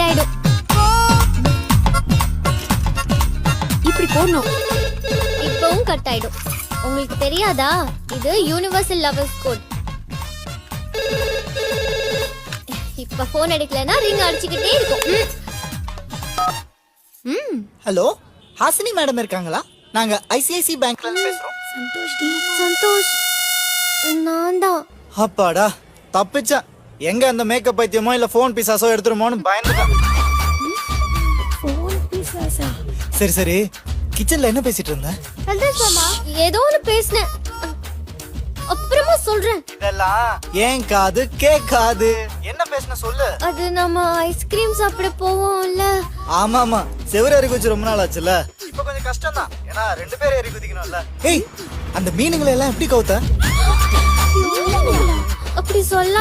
ஆயிடும். இப்படி போடணும். இப்பவும் கட் ஆயிடும். உங்களுக்கு தெரியாதா? இது யூனிவர்சல் லவர்ஸ் கோட். இப்ப போன் எடுக்கலனா ரிங் அடிச்சிட்டே இருக்கும். ஹலோ, ஹாசினி மேடம் இருக்காங்களா? நாங்க ஐசிஐசி பேங்க்ல இருந்து பேசுறோம். சந்தோஷ், நான் தான். அப்பாடா, தப்பிச்சேன். எங்க அந்த மேக்கப் பைத்தியமோ இல்ல போன் பிசாசோ எடுத்துருமோன்னு பயந்துட்டேன். சரி சரி, கிச்சன்ல என்ன பேசிட்டு இருந்த? ஏதோ ஒன்னு பேசினேன், அப்புறமா சொல்றேன். இதெல்லாம் ஏன் காது கேட்காது. என்ன பேசின சொல்லு. அது நம்ம ஐஸ்கிரீம் சாப்பிட போவோம்ல. ஆமா ஆமா, செவரு ஏறி குதிச்சு ரொம்ப நாள் ஆச்சுல. இப்ப கொஞ்சம் கஷ்டம் தான், ஏன்னா 2 பேரும் ஏறி குதிக்கணும்ல. ஏய், அந்த மீனுங்களை எல்லாம் எப்படி கவுத்த? அப்படி சொல்ல